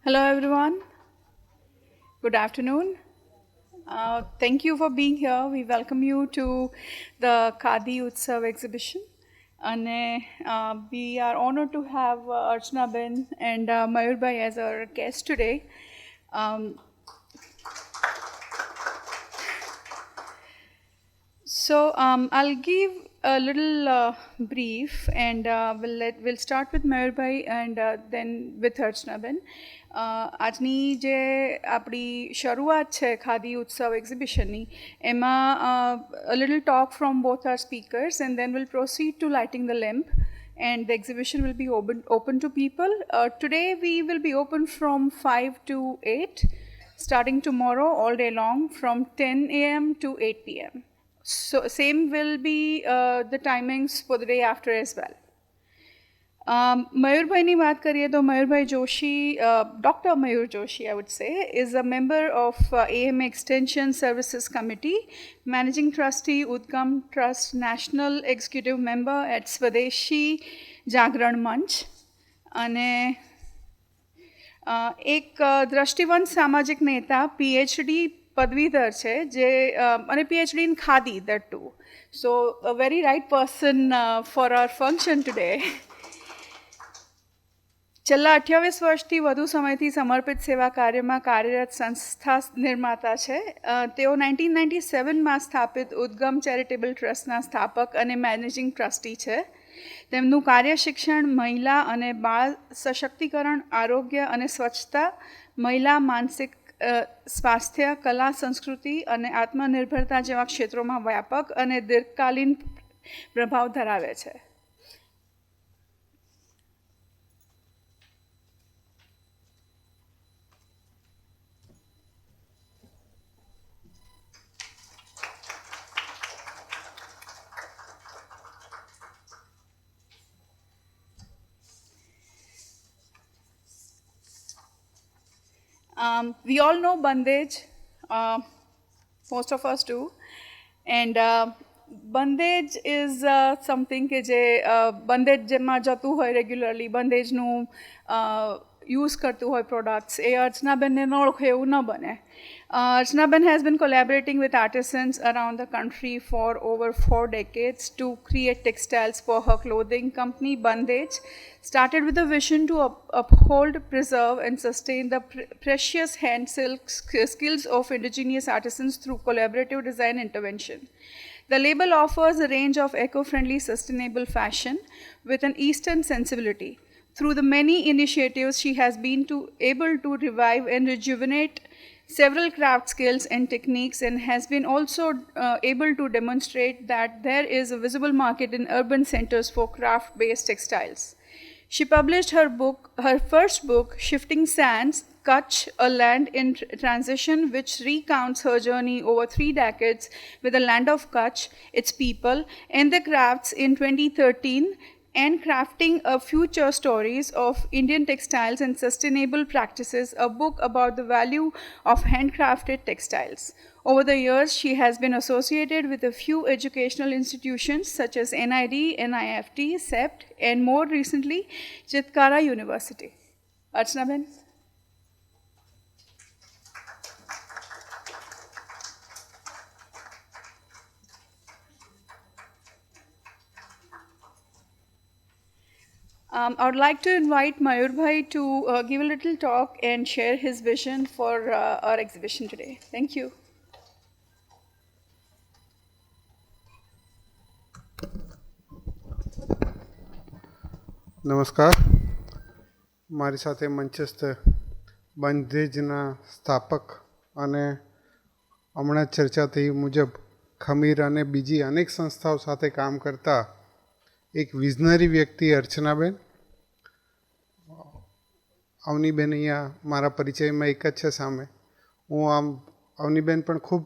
Hello, everyone. Good afternoon. Thank you for being here. We welcome you to the Khadi Utsav exhibition. And we are honored to have Archana Ben and Mayur Bhai as our guests today. Um, I'll give a little brief, and we'll start with Mayur Bhai and then with Archana Ben. આજની જે આપણી શરૂઆત છે ખાદી ઉત્સવ એક્ઝિબિશનની એમાં a little talk from both our speakers, and then we'll proceed to lighting the lamp, and the exhibition will be open to people. Today we will be open from 5 to 8, starting tomorrow all day long from 10 a.m. to 8 p.m. So same will be the timings for the day after as well. મયુરભાઈની વાત કરીએ તો Mayurbhai Joshi, doctor Mayur Joshi, I would say, is a member of AMA Extension Services Committee, Managing Trustee, Udgam Trust, National Executive Member at Swadeshi Jagran Manch, અને એક દ્રષ્ટિવંત સામાજિક નેતા, PhD પદવીધર છે જે અને PhD in khadi, that too. So a very right person for our function today. છેલ્લા 28 વર્ષથી વધુ સમયથી સમર્પિત સેવા કાર્યમાં કાર્યરત સંસ્થા નિર્માતા છે. તેઓ 1997માં સ્થાપિત ઉદ્ગમ ચેરિટેબલ ટ્રસ્ટના સ્થાપક અને મેનેજિંગ ટ્રસ્ટી છે. તેમનું કાર્ય શિક્ષણ, મહિલા અને બાળ સશક્તિકરણ, આરોગ્ય અને સ્વચ્છતા, મહિલા માનસિક સ્વાસ્થ્ય, કલા, સંસ્કૃતિ અને આત્મનિર્ભરતા જેવા ક્ષેત્રોમાં વ્યાપક અને દીર્ઘકાલીન પ્રભાવ ધરાવે છે. We all know bandage, most of us do, and bandage is something કે જે બંદેજ જેમાં જતું હોય રેગ્યુલરલી, બંદેજનું યુઝ કરતું હોય પ્રોડક્ટ્સ, એ અર્ચનાબેનને ન ઓળખે એવું ન બને. Archanaben has been collaborating with artisans around the country for over 4 decades to create textiles for her clothing company, Bandage. Started with a vision to uphold, preserve, and sustain the precious hand silk skills of indigenous artisans through collaborative design intervention. The label offers a range of eco-friendly, sustainable fashion with an Eastern sensibility. Through the many initiatives, she has been able to revive and rejuvenate several craft skills and techniques, and has been also able to demonstrate that there is a visible market in urban centers for craft-based textiles. She published her first book, Shifting Sands, Kutch, A Land in Transition, which recounts her journey over 3 decades with the land of Kutch, its people, and the crafts in 2013, and Crafting a Future Stories of Indian Textiles and Sustainable Practices, a book about the value of handcrafted textiles. Over the years, she has been associated with a few educational institutions such as NID, NIFT, CEPT, and more recently, Chitkara University. Archana Ben? I would like to invite Mayur Bhai to give a little talk and share his vision for our exhibition today. Thank you. નમસ્કાર. મારી સાથે મંચસ્થ બંધેજના સ્થાપક અને હમણાં ચર્ચા થઈ મુજબ ખમીર અને બીજી અનેક સંસ્થાઓ સાથે કામ કરતા એક વિઝનરી વ્યક્તિ અર્ચનાબેન. અવનીબેન અહીંયા મારા પરિચયમાં એક જ છે સામે. હું આમ અવનીબેન પણ ખૂબ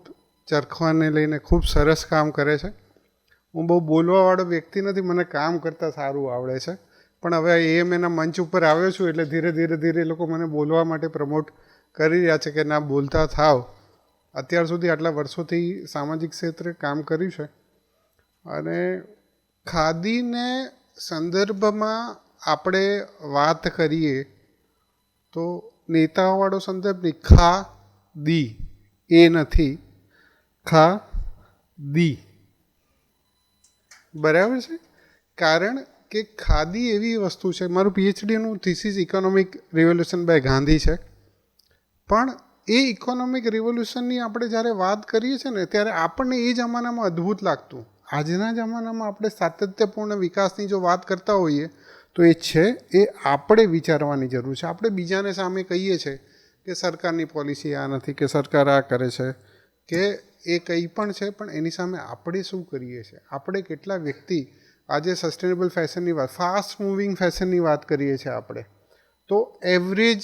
ચરખાને લઈને ખૂબ સરસ કામ કરે છે. હું બહુ બોલવાવાળો વ્યક્તિ નથી, મને કામ કરતાં સારું આવડે છે, પણ હવે એના મંચ ઉપર આવ્યો છું એટલે ધીરે ધીરે લોકો મને બોલવા માટે પ્રમોટ કરી રહ્યા છે કે ના, બોલતા થાવ. અત્યાર સુધી આટલા વર્ષોથી સામાજિક ક્ષેત્રે કામ કર્યું છે, અને ખાદીને સંદર્ભમાં આપણે વાત કરીએ તો નેતાઓવાળો સંદર્ભ નહીં, ખા દી એ નથી, ખા દી, બરાબર છે. કારણ કે ખાદી એવી વસ્તુ છે, મારું પીએચડીનું thesis economic revolution by Gandhi છે, પણ એ ઇકોનોમિક રિવોલ્યુશનની આપણે જ્યારે વાત કરીએ છીએ ને ત્યારે આપણને એ જમાનામાં અદ્ભુત લાગતું. આજના જમાનામાં આપણે સાતત્યપૂર્ણ વિકાસની જો વાત કરતા હોઈએ તો એ છે એ આપણે વિચારવાની જરૂર છે. આપણે બીજાને સામે કહીએ છીએ કે સરકારની પોલિસી આ નથી, કે સરકાર આ કરે છે, કે એ કંઈ પણ છે, પણ એની સામે આપણે શું કરીએ છીએ. આપણે કેટલા વ્યક્તિ આજે સસ્ટેનેબલ ફેશનની વાત, ફાસ્ટ મૂવિંગ ફેશનની વાત કરીએ છીએ આપણે, તો એવરેજ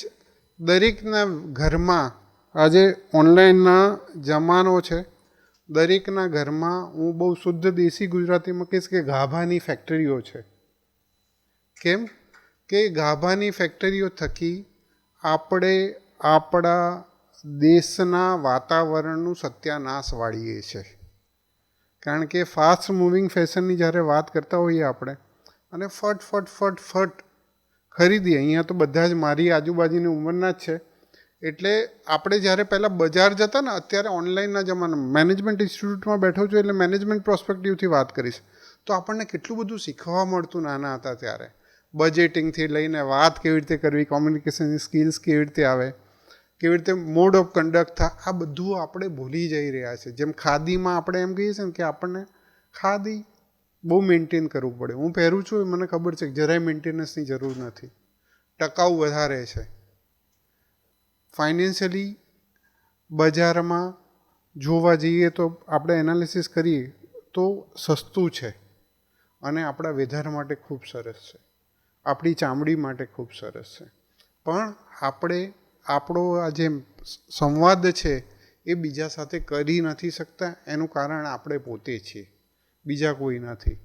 દરેકના ઘરમાં આજે ઓનલાઈનના જમાનો છે, દરેકના ઘરમાં હું બહુ શુદ્ધ દેશી ગુજરાતીમાં કહીશ કે ગાભાની ફેક્ટરીઓ છે. કેમ કે ગાભાની ફેક્ટરીઓ થકી આપણે આપણા દેશના વાતાવરણનું સત્યાનાશ વાળીએ છીએ. કારણ કે ફાસ્ટ મૂવિંગ ફેશનની જ્યારે વાત કરતા હોઈએ આપણે અને ફટ ફટ ફટ ફટ ખરીદીએ, અહીંયા તો બધા જ મારી આજુબાજુની ઉંમરના જ છે, એટલે આપણે જ્યારે પહેલાં બજાર જતા ને, અત્યારે ઓનલાઈનના જમાનામાં મેનેજમેન્ટ ઇન્સ્ટિટ્યૂટમાં બેઠો છું એટલે મેનેજમેન્ટ પ્રોસ્પેક્ટિવથી વાત કરીશ, તો આપણને કેટલું બધું શીખવા મળતું નાના હતા ત્યારે. બજેટિંગથી લઈને વાત કેવી રીતે કરવી, કોમ્યુનિકેશનની સ્કિલ્સ કેવી રીતે આવે, કેવી રીતે મોડ ઓફ કન્ડક્ટ થાય, આ બધું આપણે ભૂલી જઈ રહ્યા છે. જેમ ખાદીમાં આપણે એમ કહીએ છીએ ને કે આપણને ખાદી બહુ મેન્ટેન કરવું પડે. હું પહેરું છું એ મને ખબર છે કે જરાય મેન્ટેનન્સની જરૂર નથી, ટકાઉ વધારે છે. ફાઇનાન્શિયલી બજારમાં જોવા જઈએ તો આપણે એનાલિસિસ કરીએ તો સસ્તું છે અને આપણા વેધર માટે ખૂબ સરસ છે, આપણી ચામડી માટે ખૂબ સરસ છે. પણ આપણે આપણો આ જે સંવાદ છે એ બીજા સાથે કરી નથી શકતા. એનું કારણ આપણે પોતે છીએ, બીજા કોઈ નથી.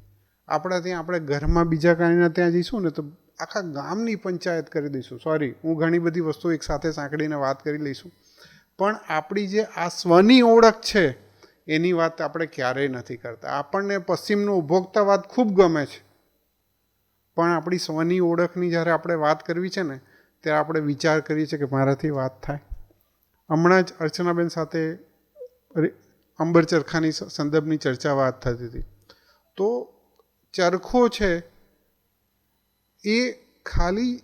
આપણા ત્યાં આપણે ઘરમાં બીજા કાંઈના ત્યાં જઈશું ને તો આખા ગામની પંચાયત કરી દઈશું. સોરી, હું ઘણી બધી વસ્તુઓ એક સાથે સાંકળીને વાત કરી લઈશું, પણ આપણી જે આ સ્વની ઓળખ છે એની વાત આપણે ક્યારેય નથી કરતા. આપણને પશ્ચિમનો ઉપભોક્તાવાદ ખૂબ ગમે છે, પણ આપણી સ્વની ઓળખની જ્યારે આપણે વાત કરવી છે ને ત્યારે આપણે વિચાર કરીએ છીએ કે મારાથી વાત થાય. હમણાં જ અર્ચનાબેન સાથે અંબર ચરખાની સંદર્ભની ચર્ચા વાત થતી હતી, તો ચરખો છે એ ખાલી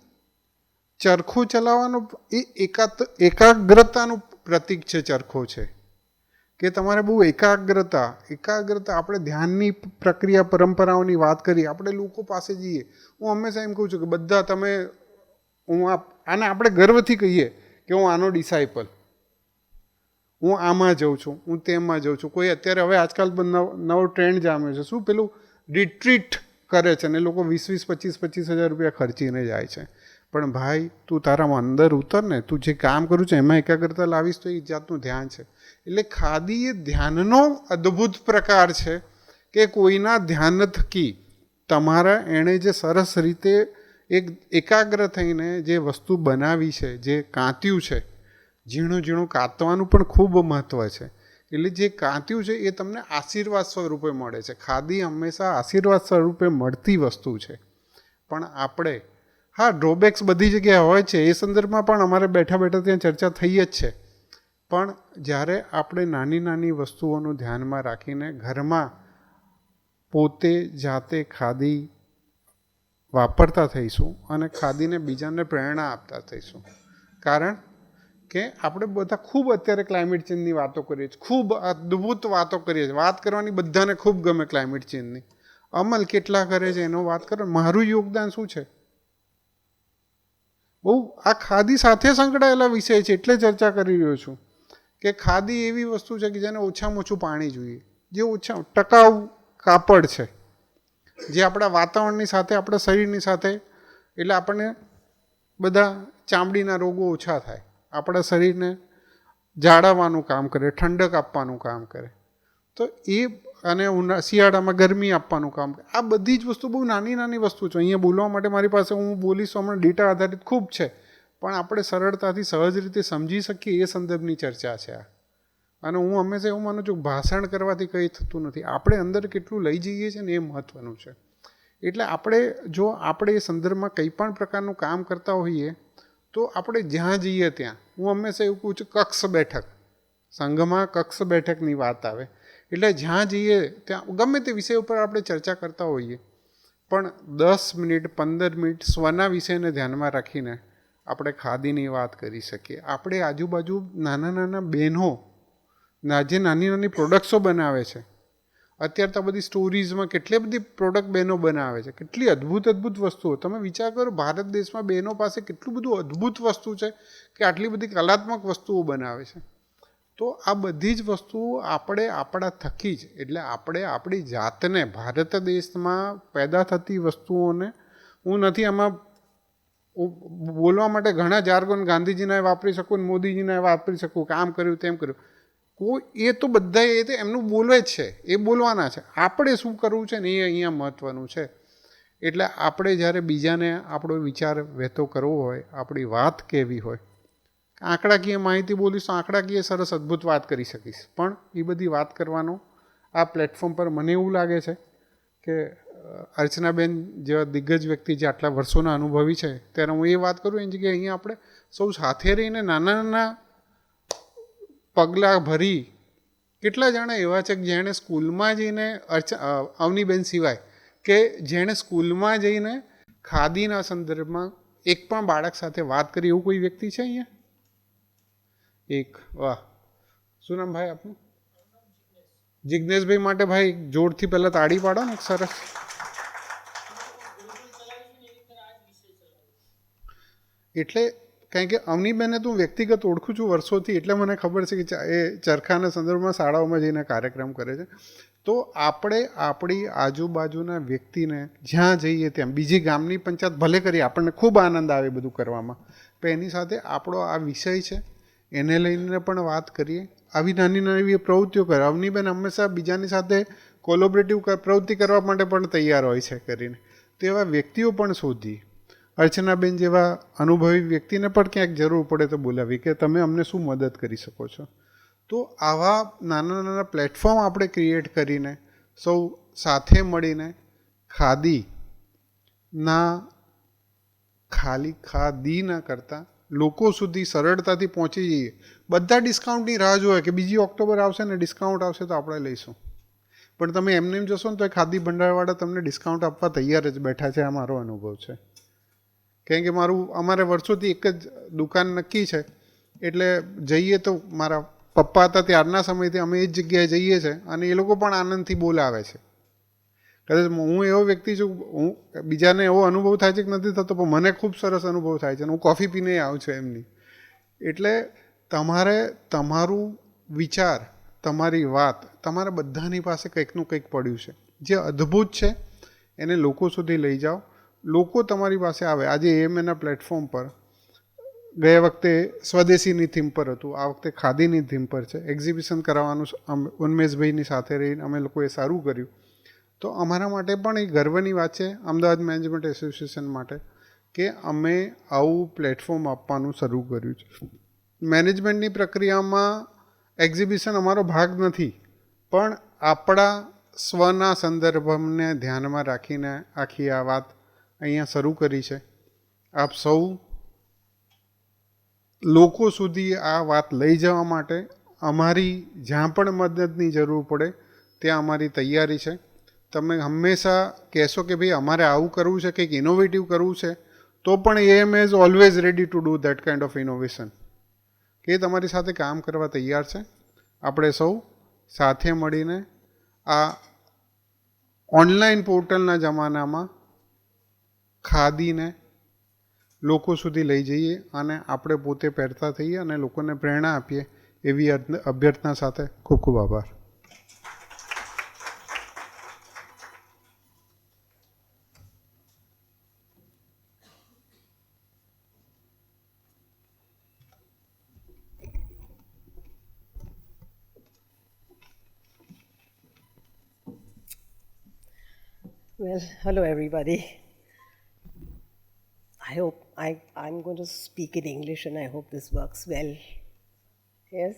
ચરખો ચલાવવાનો એ એકાગ્રતાનું પ્રતીક છે. ચરખો છે કે તમારે બહુ એકાગ્રતા આપણે ધ્યાનની પ્રક્રિયા પરંપરાઓની વાત કરીએ, આપણે લોકો પાસે જઈએ. હું હંમેશા એમ કહું છું કે બધા આને આપણે ગર્વથી કહીએ કે હું આનો ડિસાઇપલ, હું આમાં જાઉં છું, હું તેમાં જાઉં છું. કોઈ અત્યારે હવે આજકાલ નવો ટ્રેન્ડ જામ્યો છે, શું પેલું રિટ્રીટ કરે છે ને લોકો 20-25 રૂપિયા ખર્ચીને જાય છે. પણ ભાઈ તું તારામાં અંદર ઉતર ને, તું જે કામ કરું છે એમાં એકાગ્રતા લાવીશ તો એ જાતનું ધ્યાન છે. એટલે ખાદી એ ધ્યાનનો અદ્ભુત પ્રકાર છે કે કોઈના ધ્યાન થકી તમારા એણે જે સરસ રીતે એક એકાગ્ર થઈને જે વસ્તુ બનાવી છે, જે કાંત્યું છે, ઝીણું ઝીણું કાંતવાનું પણ ખૂબ મહત્ત્વ છે. એટલે જે કાંત્યું છે એ તમને આશીર્વાદ સ્વરૂપે મળે છે. ખાદી હંમેશા આશીર્વાદ સ્વરૂપે મળતી વસ્તુ છે. પણ આપણે હા, ડ્રોબેક્સ બધી જગ્યાએ હોય છે, એ સંદર્ભમાં પણ અમારે બેઠા બેઠા ત્યાં ચર્ચા થઈ જ છે. પણ જ્યારે આપણે નાની નાની વસ્તુઓનું ધ્યાનમાં રાખીને ઘરમાં પોતે જાતે ખાદી વાપરતા થઈશું અને ખાદીને બીજાને પ્રેરણા આપતા થઈશું. કારણ કે આપણે બધા ખૂબ અત્યારે ક્લાઇમેટ ચેન્જની વાતો કરીએ છીએ, ખૂબ અદ્ભુત વાતો કરીએ છીએ. વાત કરવાની બધાને ખૂબ ગમે ક્લાઇમેટ ચેન્જની, અમલ કેટલા કરે છે એનો વાત કરો. મારું યોગદાન શું છે? બહુ આ ખાદી સાથે સંકળાયેલા વિષય છે એટલે ચર્ચા કરી રહ્યો છું કે ખાદી એવી વસ્તુ છે કે જેને ઓછામાં ઓછું પાણી જોઈએ, જે ઓછા ટકાઉ કાપડ છે, જે આપણા વાતાવરણની સાથે, આપણા શરીરની સાથે, એટલે આપણને બધા ચામડીના રોગો ઓછા થાય, આપણા શરીરને જાળવવાનું કામ કરે, ઠંડક આપવાનું કામ કરે, તો એ અને શિયાળામાં ગરમી આપવાનું કામ કરે. આ બધી જ વસ્તુ બહુ નાની નાની વસ્તુ છે. અહીંયા બોલવા માટે મારી પાસે, હું બોલીશ હમણાં ડેટા આધારિત ખૂબ છે, પણ આપણે સરળતાથી સહજ રીતે સમજી શકીએ એ સંદર્ભની ચર્ચા છે આ. અને હું હંમેશા એવું માનું છું કે ભાષણ કરવાથી કંઈ થતું નથી, આપણે અંદર કેટલું લઈ જઈએ છીએ ને એ મહત્ત્વનું છે. એટલે આપણે જો આપણે એ સંદર્ભમાં કંઈ પણ પ્રકારનું કામ કરતા હોઈએ તો આપણે જ્યાં જઈએ ત્યાં હું હંમેશા એવું કહું છું, કક્ષ બેઠક, સંઘમાં કક્ષ બેઠકની વાત આવે એટલે જ્યાં જઈએ ત્યાં ગમે તે વિષય ઉપર આપણે ચર્ચા કરતા હોઈએ, પણ 10 મિનિટ 15 મિનિટ સ્વના વિષયને ધ્યાનમાં રાખીને આપણે ખાદીની વાત કરી શકીએ. આપણે આજુબાજુ નાના નાના બહેનો જે નાની નાની પ્રોડક્ટ્સો બનાવે છે, અત્યારે તો બધી સ્ટોરીઝમાં કેટલી બધી પ્રોડક્ટ બહેનો બનાવે છે, કેટલી અદ્ભુત અદ્ભુત વસ્તુઓ. તમે વિચાર કરો, ભારત દેશમાં બહેનો પાસે કેટલું બધું અદ્ભુત વસ્તુ છે કે આટલી બધી કલાત્મક વસ્તુઓ બનાવે છે. તો આ બધી જ વસ્તુઓ આપણે આપણા થકી જ, એટલે આપણે આપણી જાતને, ભારત દેશમાં પેદા થતી વસ્તુઓને, હું નથી આમાં બોલવા માટે ઘણા જાર્ગોન ગાંધીજીના વાપરી શકું, મોદીજીના વાપરી શકું કે આમ કર્યું તેમ કર્યું, કોઈ એ તો બધા એ તો એમનું બોલે જ છે, એ બોલવાના છે. આપણે શું કરવું છે ને એ અહીંયા મહત્ત્વનું છે. એટલે આપણે જ્યારે બીજાને આપણો વિચાર વહેતો કરવો હોય, આપણી વાત કહેવી હોય, આંકડાકીય માહિતી બોલીશ તો આંકડાકીય સરસ અદ્ભુત વાત કરી શકીશ, પણ એ બધી વાત કરવાનો આ પ્લેટફોર્મ પર મને એવું લાગે છે કે અર્ચનાબેન જેવા દિગ્ગજ વ્યક્તિ જે આટલા વર્ષોના અનુભવી છે, ત્યારે હું એ વાત કરું એની જગ્યાએ અહીંયા આપણે સૌ સાથે રહીને નાના નાના પગલાં ભરી, કેટલા જણા એવા છે કે જેણે સ્કૂલમાં જઈને, અવનીબેન સિવાય, કે જેણે સ્કૂલમાં જઈને ખાદીના સંદર્ભમાં એક પણ બાળક સાથે વાત કરી, એવું કોઈ વ્યક્તિ છે અહીંયા? એક. વાહ, શું નામ ભાઈ આપનું? જિજ્ઞેશભાઈ માટે ભાઈ જોરથી પહેલાં તાળી પાડો ને. સરસ. એટલે કારણ કે અવનીબેને તો હું વ્યક્તિગત ઓળખું છું વર્ષોથી, એટલે મને ખબર છે કે એ ચરખાના સંદર્ભમાં શાળાઓમાં જઈને કાર્યક્રમ કરે છે. તો આપણે આપણી આજુબાજુના વ્યક્તિને જ્યાં જઈએ ત્યાં, બીજી ગામની પંચાયત ભલે કરીએ, આપણને ખૂબ આનંદ આવે બધું કરવામાં, પણ એની સાથે આપણો આ વિષય છે એને લઈને પણ વાત કરીએ. આવી નાની નાની પ્રવૃત્તિઓ કરે. અવનીબેન હંમેશા બીજાની સાથે કોલોબરેટિવ પ્રવૃત્તિ કરવા માટે પણ તૈયાર હોય છે કરીને. તો એવા વ્યક્તિઓ પણ શોધીએ. અર્ચનાબેન જેવા અનુભવી વ્યક્તિને પણ ક્યાંક જરૂર પડે તો બોલાવી કે તમે અમને શું મદદ કરી શકો છો. તો આવા નાના નાના પ્લેટફોર્મ આપણે ક્રિએટ કરીને સૌ સાથે મળીને ખાદી ના કરતાં લોકો સુધી સરળતાથી પહોંચી જઈએ. બધા ડિસ્કાઉન્ટની રાહ જોવે કે બીજી ઓક્ટોબર આવશે ને ડિસ્કાઉન્ટ આવશે તો આપણે લઈશું, પણ તમે એમને એમ જશો ને તો એ ખાદી ભંડારવાળા તમને ડિસ્કાઉન્ટ આપવા તૈયાર જ બેઠા છે. આ મારો અનુભવ છે. કારણ કે અમારે વર્ષોથી એક જ દુકાન નક્કી છે, એટલે જઈએ તો મારા પપ્પા હતા ત્યારના સમયથી અમે એ જ જગ્યાએ જઈએ છીએ અને એ લોકો પણ આનંદથી બોલાવે છે. કદાચ હું એવો વ્યક્તિ છું, હું બીજાને એવો અનુભવ થાય છે કે નથી થતો, પણ મને ખૂબ સરસ અનુભવ થાય છે અને હું કોફી પીને આવું છું એમની. એટલે તમારે તમારું વિચાર, તમારી વાત, તમારા બધાની પાસે કંઈકનું કંઈક પડ્યું છે જે અદ્ભુત છે, એને લોકો સુધી લઈ જાઓ. લોકો તમારી પાસે આવે. આજે એએમએના પ્લેટફોર્મ પર ગયા વખતે સ્વદેશીની થીમ પર હતું, આ વખતે ખાદીની થીમ પર છે. એક્ઝિબિશન કરાવવાનું ઉન્મેશભાઈની સાથે રહીને અમે લોકોએ સારું કર્યું. તો અમારા માટે પણ એ ગર્વની વાત છે, અમદાવાદ મેનેજમેન્ટ એસોસિએશન માટે, કે અમે આવું પ્લેટફોર્મ આપવાનું શરૂ કર્યું છે. મેનેજમેન્ટની પ્રક્રિયામાં એક્ઝિબિશન અમારો ભાગ નથી, પણ આપણા સ્વના સંદર્ભને ધ્યાનમાં રાખીને આખી આ વાત અહીંયા શરૂ કરી છે. આપ સૌ લોકો સુધી આ વાત લઈ જવા માટે અમારી જ્યાં પણ મદદની જરૂર પડે ત્યાં અમારી તૈયારી છે. તમે હંમેશા કહેશો કે ભાઈ અમારે આવું કરવું છે, કંઈક ઇનોવેટિવ કરવું છે, તો પણ am is always ready to do that kind of innovation, કે તમારી સાથે કામ કરવા તૈયાર છે. આપણે સૌ સાથે મળીને આ ઓનલાઈન પોર્ટલના જમાનામાં ખાદીને લોકો સુધી લઈ જઈએ અને આપણે પોતે પહેરતા થઈએ અને લોકોને પ્રેરણા આપીએ, એવી અભ્યર્થના સાથે ખૂબ ખૂબ આભાર. Well, hello everybody. I hope I'm going to speak in English and I hope this works well. Yes?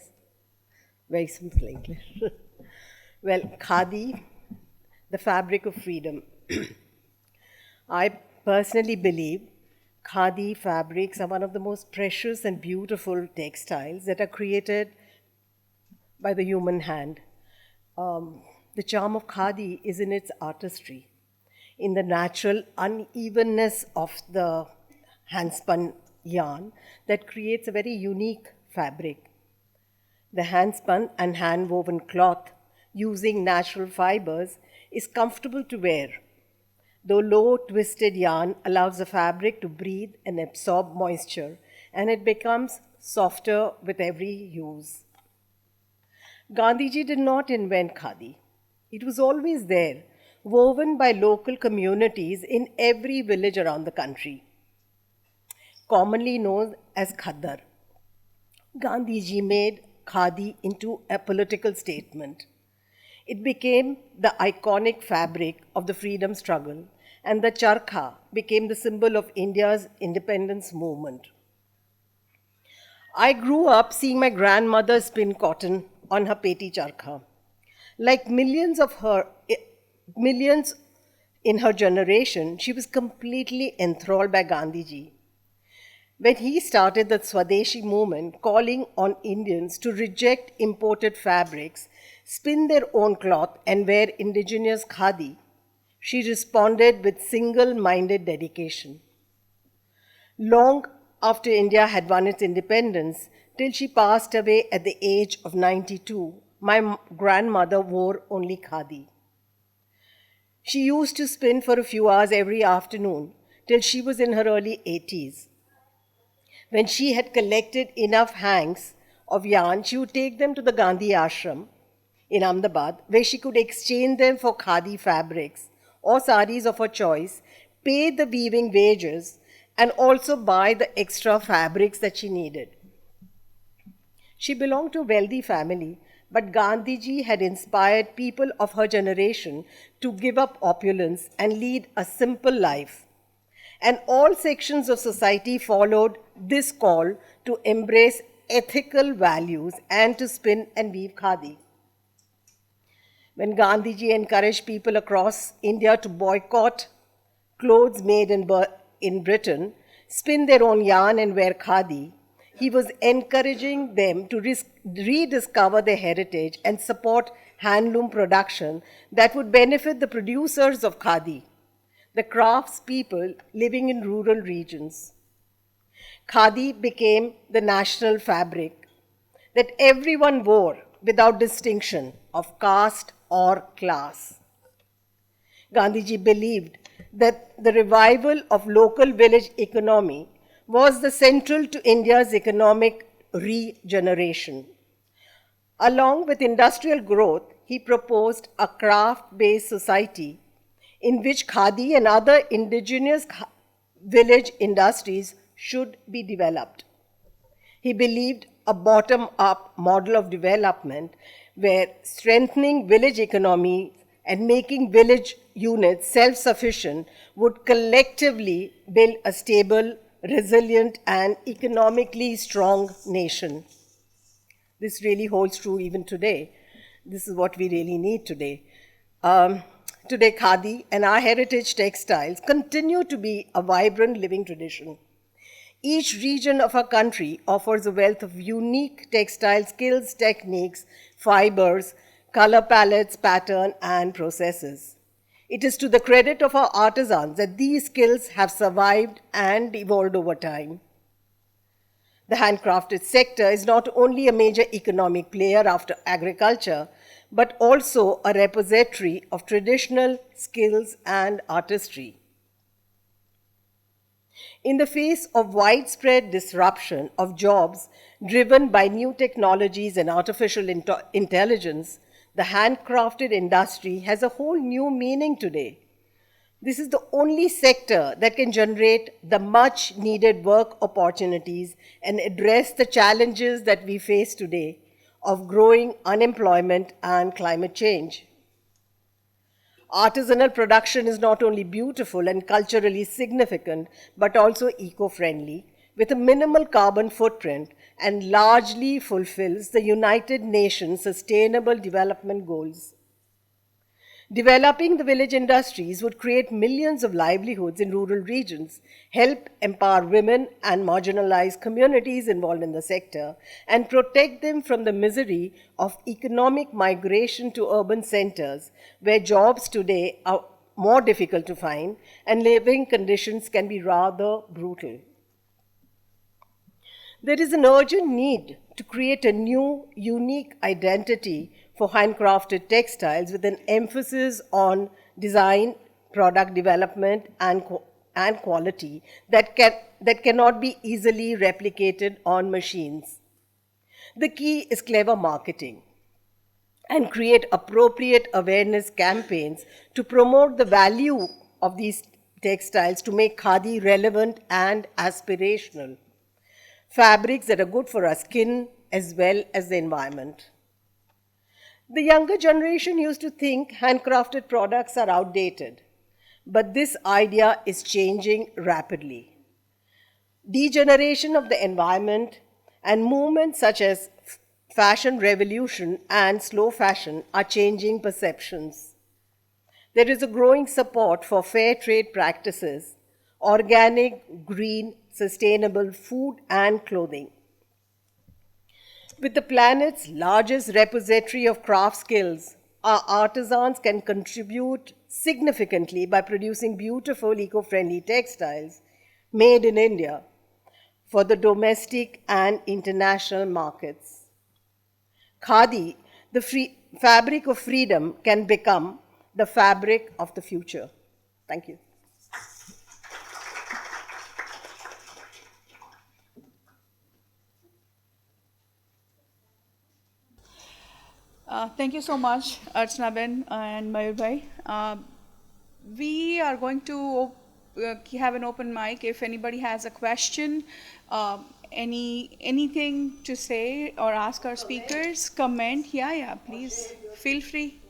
Very simple English. Well, Khadi, the fabric of freedom. I personally believe Khadi fabrics are one of the most precious and beautiful textiles that are created by the human hand. The charm of khadi is in its artistry, in the natural unevenness of the handspun yarn that creates a very unique fabric. The handspun and hand-woven cloth using natural fibers is comfortable to wear, though low twisted yarn allows the fabric to breathe and absorb moisture, and it becomes softer with every use. Gandhiji did not invent khadi. It was always there, woven by local communities in every village around the country, commonly known as khaddar. Gandhiji made khadi into a political statement. It became the iconic fabric of the freedom struggle, and the charkha became the symbol of India's independence movement. I grew up seeing my grandmother spin cotton on her peti charkha. Like millions in her generation, she was completely enthralled by Gandhiji. When he started the Swadeshi movement, calling on Indians to reject imported fabrics, spin their own cloth, and wear indigenous khadi, she responded with single-minded dedication. Long after India had won its independence, till she passed away at the age of 92, my grandmother wore only khadi. She used to spin for a few hours every afternoon till she was in her early 80s. When she had collected enough hanks of yarn, she would take them to the Gandhi Ashram in Ahmedabad, where she could exchange them for khadi fabrics or saris of her choice, pay the weaving wages, and also buy the extra fabrics that she needed. She belonged to a wealthy family, but Gandhiji had inspired people of her generation to give up opulence and lead a simple life. And all sections of society followed this call to embrace ethical values and to spin and weave khadi. When Gandhiji encouraged people across India to boycott clothes made in Britain, spin their own yarn and wear khadi, he was encouraging them to rediscover their heritage and support handloom production that would benefit the producers of khadi, the craftspeople living in rural regions. Khadi became the national fabric that everyone wore without distinction of caste or class. Gandhiji believed that the revival of local village economy was the central to India's economic regeneration. Along with industrial growth, he proposed a craft-based society in which khadi and other indigenous village industries should be developed. He believed a bottom-up model of development where strengthening village economies and making village units self-sufficient would collectively build a stable, resilient, and economically strong nation. This really holds true even today. This is what we really need today. Today, khadi and our heritage textiles continue to be a vibrant living tradition. Each region of our country offers a wealth of unique textile skills, techniques, fibers, color palettes, pattern, and processes. It is to the credit of our artisans that these skills have survived and evolved over time. The handcrafted sector is not only a major economic player after agriculture, but also a repository of traditional skills and artistry. In the face of widespread disruption of jobs driven by new technologies and artificial intelligence, the handcrafted industry has a whole new meaning today. This is the only sector that can generate the much needed work opportunities and address the challenges that we face today of growing unemployment and climate change. Artisanal production is not only beautiful and culturally significant, but also eco-friendly, with a minimal carbon footprint, and largely fulfills the United Nations Sustainable Development Goals. Developing the village industries would create millions of livelihoods in rural regions, help empower women and marginalized communities involved in the sector, and protect them from the misery of economic migration to urban centers, where jobs today are more difficult to find and living conditions can be rather brutal. There is an urgent need to create a new, unique identity for handcrafted textiles with an emphasis on design, product development, and quality that cannot be easily replicated on machines. The key is clever marketing and create appropriate awareness campaigns to promote the value of these textiles to make khadi relevant and aspirational. Fabrics that are good for our skin as well as the environment. The younger generation used to think handcrafted products are outdated, but this idea is changing rapidly. Degeneration of the environment and movements such as fashion revolution and slow fashion are changing perceptions. There is a growing support for fair trade practices, organic, green, sustainable food and clothing. With the planet's largest repository of craft skills, our artisans can contribute significantly by producing beautiful eco-friendly textiles made in India for the domestic and international markets. Khadi, the fabric of freedom, can become the fabric of the future. Thank you. Thank you so much, Archana Ben and Mayur Bhai. We are going to have an open mic. If anybody has a question, anything to say or ask our speakers, comment. Yeah, please feel free.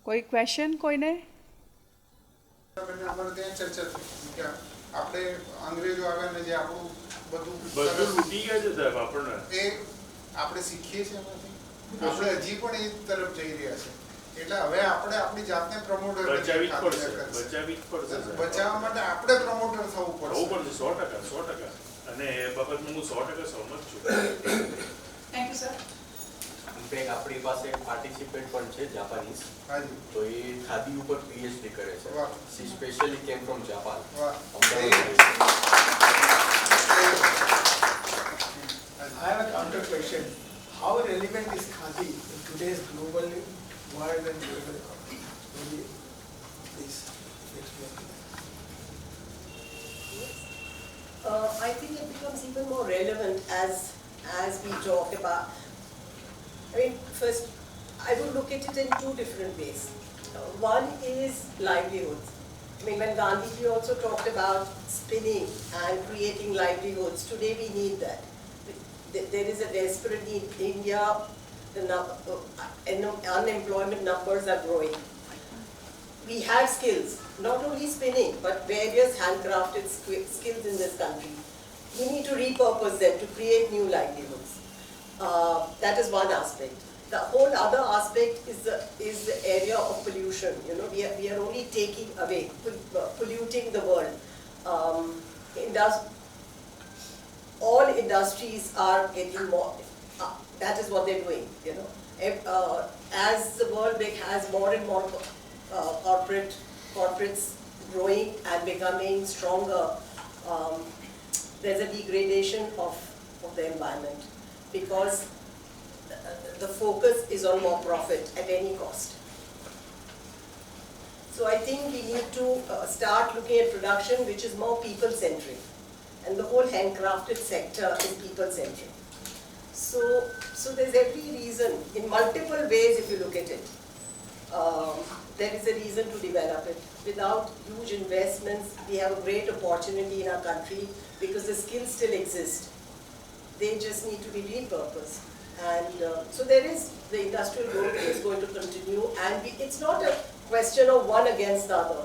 કોઈ question કોઈને? અમારે ત્યાં ચર્ચા થઈ કે આપણે અંગ્રેજો આવ્યા ને જે આપણું બધું લૂટી ગયા છે સાહેબ આપણને એ આપણે શીખીએ છીએ એમાંથી આપણે હજી પણ એ તરફ જઈ રહ્યા છે એટલે હવે આપણે આપણી જાતને પ્રમોટર બચાવવી જ પડશે બચાવવા માટે આપણે પ્રમોટર થવું પડશે 100% અને એ બાબતમાં હું 100% સહમત છું. Thank you sir. ઇનફેક્ટ આપણી પાસે એક પાર્ટિસિપેન્ટ પણ છે જાપાનીઝ, તો એ ખાદી ઉપર પીએચડી કરે છે. C specially came from Japan. I have a counter question. How relevant is khadi in today's global world and global economy? Maybe please explain. I think it becomes even more relevant as we talk about. I mean, first, I would look at it in two different ways. One is livelihoods. I mean, when Gandhiji also talked about spinning and creating livelihoods, today we need that. There is a desperate need. India, the unemployment numbers are growing. We have skills, not only spinning, but various handcrafted skills in this country. We need to repurpose them to create new livelihoods. That is one aspect. The whole other aspect is the area of pollution. You know, we are only taking away, polluting the world. All industries are getting more. That is what they're doing. You know, as the world has more and more corporates growing and becoming stronger, there's a degradation of the environment because the focus is on more profit at any cost. So I think we need to start looking at production which is more people-centric, and the whole handcrafted sector is people-centric. So there's every reason, in multiple ways if you look at it, there is a reason to develop it. Without huge investments, we have a great opportunity in our country because the skills still exist. They just need to be repurposed. And so there is, the industrial growth is going to continue, and it's not a question of one against the other.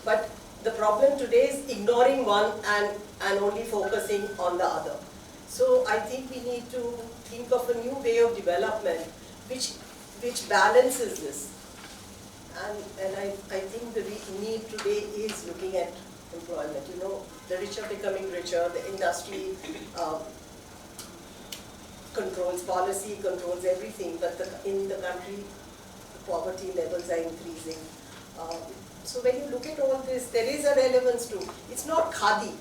But the problem today is ignoring one and only focusing on the other. So I think we need to think of a new way of development which balances this. And I think the need today is looking at employment. You know, the rich are becoming richer, the industry controls, policy controls everything, but in the country, the poverty levels are increasing. So when you look at all this, there is a relevance to, it's not khadi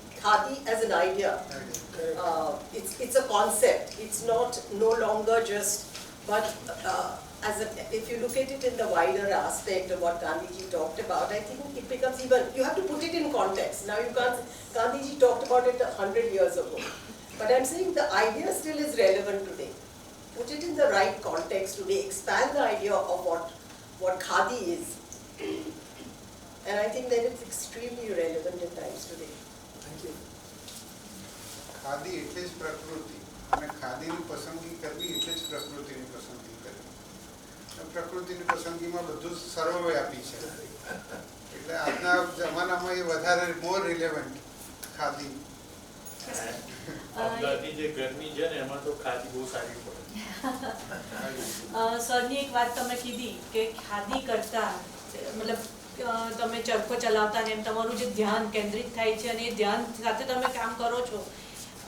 as an idea. It's a concept. It's not no longer just, but if you look at it in the wider aspect of what Gandhiji talked about, I think it becomes even, you have to put it in context. Now you can't, Gandhiji talked about it 100 years ago. But I'm saying the idea still is relevant today. Put it in the right context today, expand the idea of what khadi is. And I think that it's extremely relevant in times today. Thank you. Khadi એટલે જ પ્રકૃતિ અને ખાદીની પસંદગી કરવી એટલે જ પ્રકૃતિની પસંદગી કરવી. પ્રકૃતિની પસંદગીમાં બધું સર્વવ્યાપી છે. એટલે આજના જમાનામાં એ વધારે મોર રિલેવન્ટ ખાદી. અમદાવાદની જે ગરમી છે ને એમાં તો ખાદી બહુ સારી પડે. સરની એક વાત તમે કીધી કે ખાદી કરતા મતલબ તમે ચરખો ચલાવતા ને એમ તમારું જે ધ્યાન કેન્દ્રિત થાય છે અને એ ધ્યાન સાથે તમે કામ કરો છો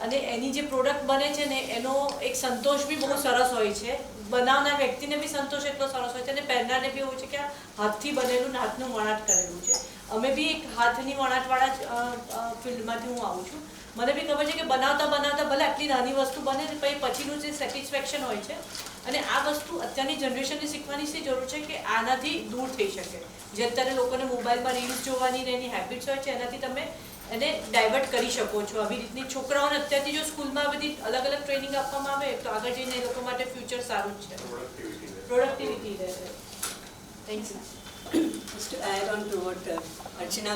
અને એની જે પ્રોડક્ટ બને છે ને એનો એક સંતોષ બી બહુ સરસ હોય છે. બનાવનાર વ્યક્તિને બી સંતોષ એટલો સરસ હોય છે અને પહેરનારને બી એવું છે કે આ હાથથી બનેલું ને હાથનું વણાટ કરેલું છે. અમે બી એક હાથની વણાટવાળા ફિલ્ડમાંથી હું આવું છું. મને બી ખબર છે કે બનાવતા બનાવતા ભલે આટલી નાની વસ્તુ બને ને પછીનું જે સેટિસ્ફેક્શન હોય છે અને આ વસ્તુ અત્યારની જનરેશનને શીખવાની શી જરૂર છે કે આનાથી દૂર થઈ શકે. જે અત્યારે લોકોને મોબાઈલમાં રીલ્સ જોવાની ને એની હેબિટ્સ હોય છે એનાથી તમે એને ડાયવર્ટ કરી શકો છો. આવી રીતની છોકરાઓને અત્યારથી જો સ્કૂલમાં બધી અલગ અલગ ટ્રેનિંગ આપવામાં આવે તો આગળ જઈને એ લોકો માટે ફ્યુચર સારું જ છે. પ્રોડક્ટિવિટી રહેશે. Thank you. Just to add on to what Archana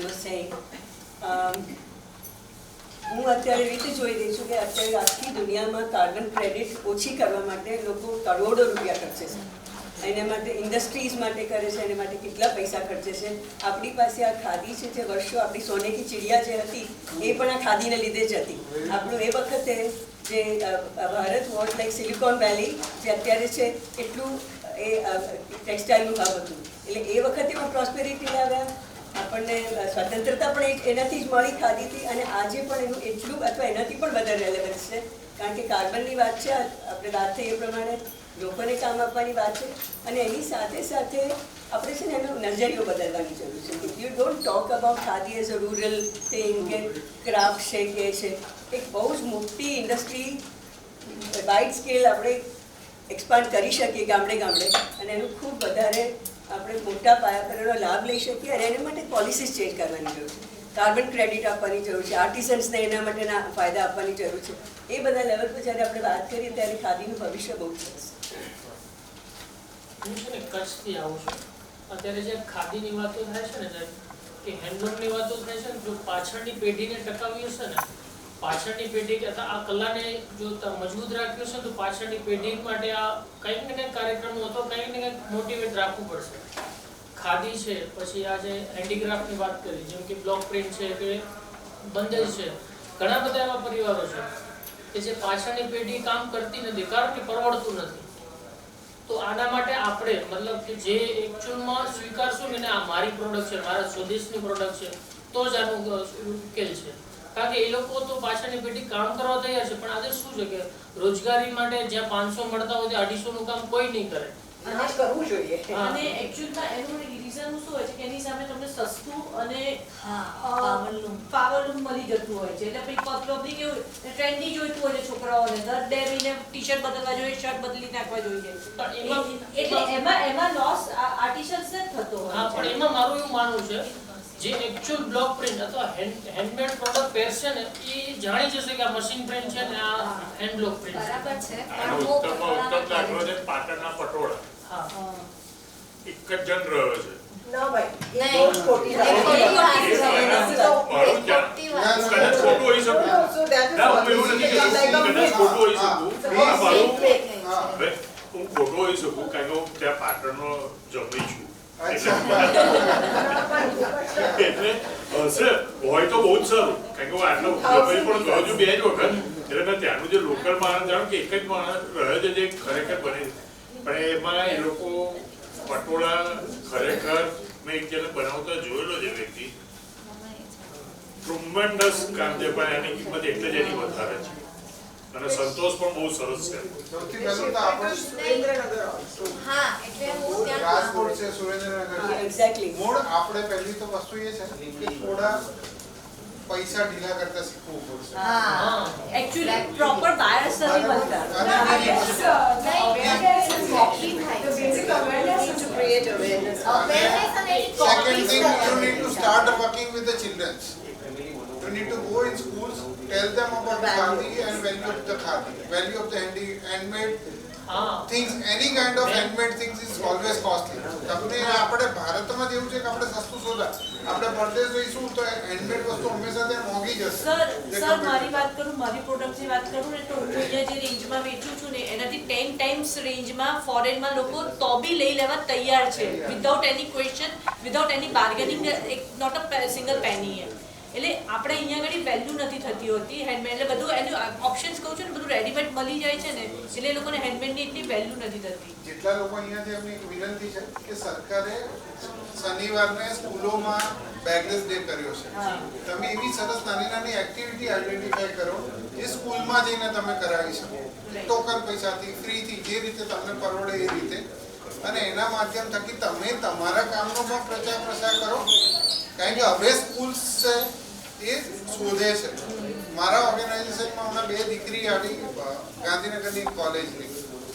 was saying, હું અત્યારે રીતે જોઈ રહી છું કે અત્યારે આખી દુનિયામાં કાર્બન ક્રેડિટ ઓછી કરવા માટે લોકો કરોડો રૂપિયા ખર્ચે છે. એના માટે ઇન્ડસ્ટ્રીઝ માટે કરે છે, એના માટે કેટલા પૈસા ખર્ચે છે. આપણી પાસે આ ખાદી છે જે વર્ષો આપણી સોને કી ચિડિયા જે હતી એ પણ આ ખાદીને લીધે જ હતી. આપણું એ વખતે જે ભારત વોઝ લાઈક સિલિકોન વેલી જે અત્યારે છે એટલું એ ટેક્સટાઇલનું કામ હતું. એટલે એ વખતે પણ પ્રોસ્પેરિટી લાવ્યા, આપણને સ્વતંત્રતા પણ એનાથી જ મળી ખાદીથી. અને આજે પણ એનું એટલું અથવા એનાથી પણ વધારે રેલેવન્સ છે કારણ કે કાર્બનની વાત છે, આપણે વાત થઈ એ પ્રમાણે લોકોને કામ આપવાની વાત છે અને એની સાથે સાથે આપણે છે ને એનો નજરિયો બદલવાની જરૂર છે. If you don't talk about khadi as a rural thing કે ક્રાફ્ટ છે કે છે એક બહુ જ મોટી ઇન્ડસ્ટ્રી વાઇડ સ્કેલ આપણે એક્સપાન્ડ કરી શકીએ ગામડે ગામડે અને એનું ખૂબ વધારે આપણે મોટા પાયા પર એનો લાભ લઈ શકીએ અને એના માટે પોલિસીસ ચેન્જ કરવાની જરૂર છે. કાર્બન ક્રેડિટ આપવાની જરૂર છે, આર્ટિસન્સને એના માટેના ફાયદા આપવાની જરૂર છે. એ બધા લેવલ પર જ્યારે આપણે વાત કરીએ ત્યારે ખાદીનું ભવિષ્ય બહુ સરસ છે. હું છે ને કચ્છથી આવું છું. અત્યારે જે ખાદીની વાતો થાય છે ને સાહેબ કે હેન્ડલૂમની વાતો થાય છે ને, જો પાછળની પેઢીને ટકાવી હશે ને, પાછળની પેઢી કે આ કલાને જો મજબૂત રાખ્યું છે તો પાછળની પેઢી માટે આ કંઈક ને કંઈક કાર્યક્રમો હતો, કંઈક ને કંઈક મોટિવેટ રાખવું પડશે. ખાદી છે, પછી આ જે હેન્ડીક્રાફ્ટની વાત કરી જેમ કે બ્લોક પ્રિન્ટ છે કે બંધેજ છે, ઘણા બધા એવા પરિવારો છે કે જે પાછળની પેઢી કામ કરતી નથી કારણ કે પરવડતું નથી. તો આના માટે આપણે મતલબ કે જે એકચ્યુઅલમાં સ્વીકારશું કે આ મારી પ્રોડક્ટ છે, મારા સ્વદેશની પ્રોડક્ટ છે તો જ આનું ઉકેલ છે. કારણ કે એ લોકો તો પાછળની પેઢી કામ કરવા તૈયાર છે પણ આજે શું છે કે રોજગારી માટે જ્યાં 500 મળતા હોય ત્યાં 250 નું કામ કોઈ નહીં કરે. કરવું જોઈએ. અને એકચ્યુઅલમાં એનું રીઝન શું હોય છે કે એની સામે તમને સસ્તું અને પાવરલૂમ મળી જતું હોય છે. એટલે પછી પબ્લિક કેવું ટ્રેન્ડી જોઈતું હોય છે છોકરાઓને, દર ડે મહિને ટી-શર્ટ બદલવા જોઈએ, શર્ટ બદલી નાખવા જોઈએ. એટલે એમાં લોસ આર્ટિસન્સને જ થતો હોય. હા, પણ એમાં મારું એવું માનવું છે જે એકચ્યુઅલ બ્લોક પ્રિન્ટ અથવા હેન્ડમેડ પ્રોડક્ટ પહેરશે ને એ જાણી જશે કે આ મશીન પ્રિન્ટ છે ને આ હેન્ડ બ્લોક પ્રિન્ટ બરાબર છે. ઉત્તમમાં ઉત્તમ દાખલો છે પાટણના પટોળા. હા, એક જ જણ રહ્યો છે. ના ભાઈ, નહીં. એ બહુ ખોટી વાત છે. મારું કદાચ ખોટું હોઈ શકું. ના, હું એવું નથી કહેતો કે હું કદાચ ખોટું હોઈ શકું. આ મારું હવે હું ખોટું હોઈ શકું કારણ કે હું ત્યાં પાટણનો જમી છું. એટલે હશે હોય તો બહુ જ સારું કારણ કે હું આટલો જમી પણ ગયો છું 2 જ વખત. એટલે મેં ત્યાંનું જે લોકલ માણસ જાણું કે એક જ માણસ રહ્યો છે જે ખરેખર બને પણ એમાં એ લોકો પટોળા ખરેખર મેં એક જણે બનાવતા જોયેલો છે વ્યક્તિ ટ્રુમેન્ડસ કામ છે પણ એની કિંમત એટલે જ એની વધારે છે અને સંતોષ પણ બહુ સરસ છે સૌથી પહેલું તો આપણે હા એટલે હું ત્યાં રાજકોટ છે સુરેન્દ્રનગર છે એક્ઝેક્ટલી મૂળ આપણે પહેલી તો વસ્તુ એ છે કે થોડા પૈસા ઢીલા કરતા શીખવું પડશે હા એકચ્યુઅલી પ્રોપર બાયર્સ નથી મળતા To create awareness. Second thing, you need to start working with the children. You need to go in schools, tell them about khadi and value of the khadi, value of the handmade things. Any kind of handmade things is always costly. તમને આપણે ભારતમાં જેવું છે કે આપણે સસ્તું શોધા આપણે પરદેશ જઈશું તો હેન્ડમેડ વસ્તુ હંમેશા ત્યાં મોંઘી જશે સર મારી વાત કરું મારી પ્રોડક્ટની વાત કરું ને તો હું અહીંયા જે રેન્જમાં વેચું છું ને એનાથી 10 ટાઈમ્સ રેન્જમાં ફોરેનમાં લોકો તો બી લઈ લેવા તૈયાર છે without any question without any bargaining not a single penny એટલે આપણે અહીંયા આગળ વેલ્યુ નથી થતી હોતી હેન્ડમેડ એટલે બધું એનું ઓપ્શન્સ કહું છું ને બધું રેડીમેડ મળી જાય છે ને એટલે એ લોકોને હેન્ડમેડની એટલી વેલ્યુ નથી થતી જેટલા લોકો અહીંયા છે એમની એક વિનંતી છે કે સરકારે શનિવારને સ્કૂલોમાં બેગલેસ ડે કર્યો છે તમે એવી સરસ નાની નાની એક્ટિવિટી આઈડેન્ટિફાઈ કરો જે સ્કૂલમાં જઈને તમે કરાવી શકો ટોકન પૈસાથી ફ્રીથી જે રીતે તમને પરવડે એ રીતે અને એના માધ્યમ થકી તમે તમારા કામનો પણ પ્રચાર પ્રસાર કરો કારણ કે હવે સ્કૂલ્સ છે એ શોધે છે મારા ઓર્ગેનાઇઝેશનમાં હમણાં 2 દીકરી આવી ગાંધીનગરની કોલેજની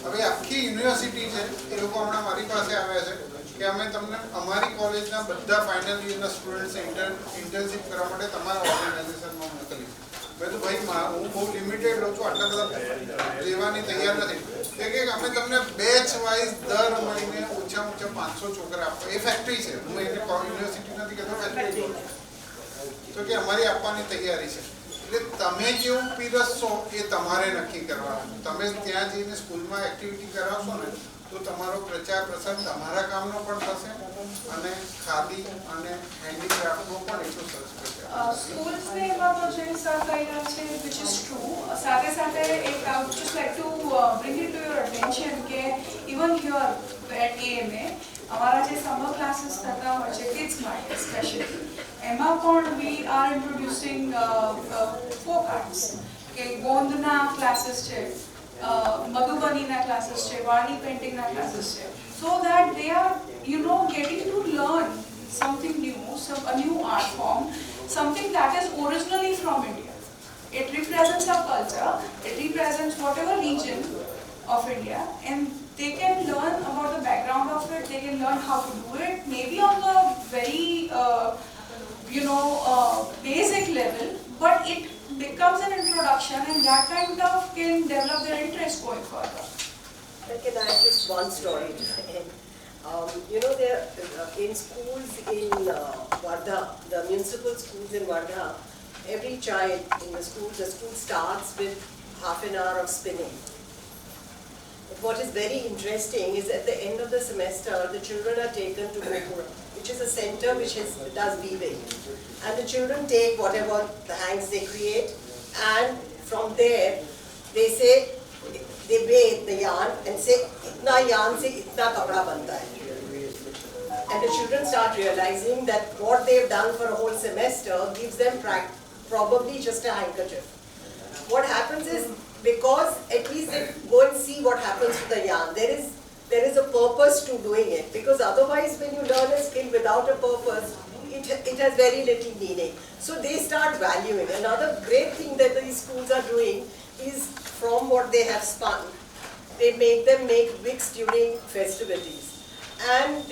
હવે આખી યુનિવર્સિટી છે એ લોકો હમણાં મારી પાસે આવ્યા છે કે અમે તમને અમારી કોલેજના બધા ફાઇનલ યરના સ્ટુડન્ટ્સને ઇન્ટર્નશિપ કરવા માટે તમારા ઓર્ગેનાઇઝેશનમાં મોકલી મેં તો ભાઈ હું બહુ લિમિટેડ રહું છું આટલા બધા લેવાની તૈયાર નથી કે અમે તમને બેચ વાઇઝ દર મહિને ઓછામાં ઓછા 500 છોકરા આપો એ ફેક્ટરી છે હું એને યુનિવર્સિટી નથી કહેતો ફેક્ટરી તો કે અમારી આપવાની તૈયારી છે એટલે તમે કેવું પીરસશો એ તમારે નક્કી કરવાનું તમે ત્યાં જઈને સ્કૂલમાં એક્ટિવિટી કરાવશો ને તો તમારો પ્રચાર પ્રસાર તમારા કામનો પણ થશે અને ખાદી અને હેન્ડીક્રાફ્ટનો પણ એટલો સરસ પ્રચાર સ્કૂલ્સને એમાં તો જે સર કહી રહ્યા છે વિચ ઇઝ ટ્રુ સાથે સાથે એક I would just like to bring it to your attention કે ઇવન હિયર એટ એએમએ અમારા જે સમર ક્લાસીસ થતા હોય છે કિડ્સ માટે સ્પેશિયલી એમાં પણ we are introducing folk arts કે ગોંદના ક્લાસીસ છે મધુબનીના ક્લાસીસ છે વાણી પેઇન્ટિંગના ક્લાસીસ છે so that they are getting to learn something new, a new art form, something that is originally from India. It represents our culture, it represents whatever region of India, and they can learn about the background of it, they can learn how to do it, maybe on the very, basic level, but it becomes an introduction and that kind of can develop their interest going further. Can I add just one story to end? There in schools in Wardha, the municipal schools in Wardha, every child in the school starts with half an hour of spinning. But what is very interesting is at the end of the semester, the children are taken to Gopura, which is a center which does weaving. And the children take whatever the hands they create, and from there, they weigh the yarn and say, itna yarn se itna kapda banta hai. And the children start realizing that what they've done for a whole semester gives them probably just a handkerchief. What happens is, because at least they go and see what happens to the yarn, there is a purpose to doing it, because otherwise when you learn a skill without a purpose, it has very little meaning. So they start valuing. Another great thing that these schools are doing is, from what they have spun, they make them make wigs during festivities. And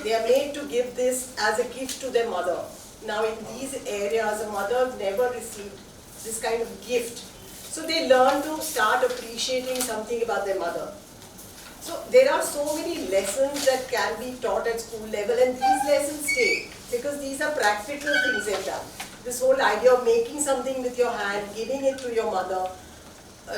they are made to give this as a gift to their mother. Now in these areas, a mother never received this kind of gift. So they learn to start appreciating something about their mother. So there are so many lessons that can be taught at school level, and these lessons stay because these are practical things they've done. This whole idea of making something with your hand, giving it to your mother,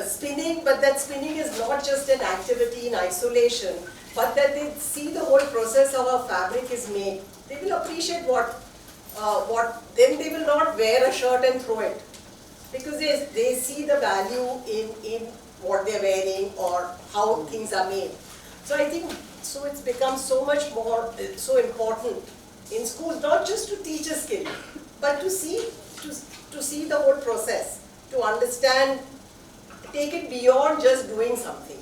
spinning, but that spinning is not just an activity in isolation, but that they see the whole process of how fabric is made. They will appreciate then they will not wear a shirt and throw it, because they see the value in what they're wearing or how things are made. So I think So it's become so much more, so important in schools, not just to teach a skill, but to see the whole process, to understand, take it beyond just doing something,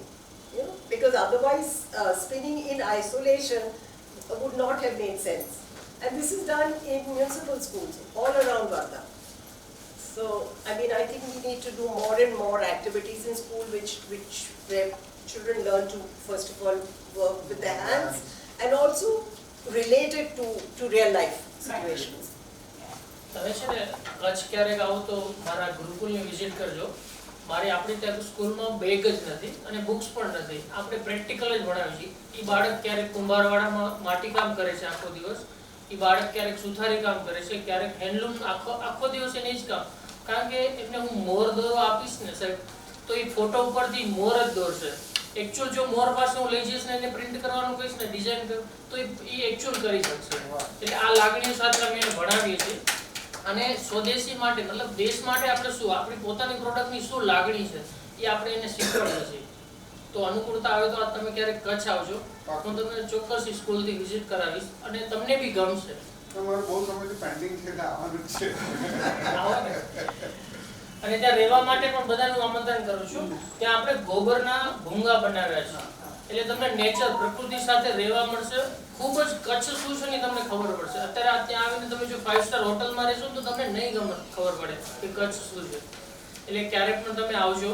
you know, because otherwise spinning in isolation would not have made sense. And this is done in municipal schools all around Wardha. So, I mean, I think we need to do more and more activities in school where children learn to, first of all, work with their hands and also relate it to real life situations. તમે છે ને કચ્છ ક્યારેક આવો તો મારા ગુરુકુલની visit કરજો. મારી આપણી ત્યાં સ્કૂલમાં બેગ જ નથી અને બુક્સ પણ નથી. આપણે પ્રેક્ટિકલ જ ભણાવીએ છીએ. એ બાળક ક્યારેક કુંભારવાડામાં માટીકામ કરે છે આખો દિવસ, એ બાળક ક્યારેક સુથારી કામ કરે છે, ક્યારેક હેન્ડલૂમ આખો દિવસ એને જ કામ. કારણ કે એમને હું મોર દોરો આપીશ ને સાહેબ તો એ ફોટો ઉપરથી મોર જ દોરશે. એકચ્યુઅલ જો મોર પાસે હું લઈ જઈશ ને એને પ્રિન્ટ કરવાનું કહીશ ને ડિઝાઇન કર તો એ એકચ્યુઅલ કરી શકશે. એટલે આ લાગણીઓ સાથે અમે એને ભણાવીએ છીએ. અને સ્વદેશી માટે મતલબ દેશ માટે આપણે શું, આપણી પોતાની પ્રોડક્ટની શું લાગણી છે એ આપણે એને શીખવાડીએ છીએ. તો અનુકૂળતા આવે તો તમે ક્યારેક કચ્છ આવજો, હું તમને ચોક્કસ સ્કૂલથી વિઝિટ કરાવીશ અને તમને બી ગમશે. તમારું બહુ સમય પેન્ડિંગ છે એટલે આવવાનું છે. અને ત્યાં રહેવા માટે પણ બધાનું આમંત્રણ કરું છું. ત્યાં આપણે ગોબરના ભૂંગા બનાવ્યા છે, એટલે તમને નેચર પ્રકૃતિ સાથે રહેવા મળશે. ખૂબ જ કચ્છ શું છે ને તમને ખબર પડશે. અત્યારે ત્યાં આવીને તમે જો 5 સ્ટાર હોટલમાં રહેશો તો તમને નહીં ખબર પડે કે કચ્છ શું છે. એટલે ક્યારેક પણ તમે આવજો,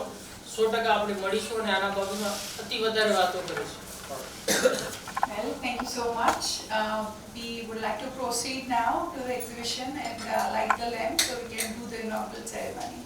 100% આપણે મળીશું અને આના બાબતમાં અતિ વધારે વાતો કરીશું. Well, thank you so much. We would like to proceed now to the exhibition and light the lamp so we can do the inaugural ceremony.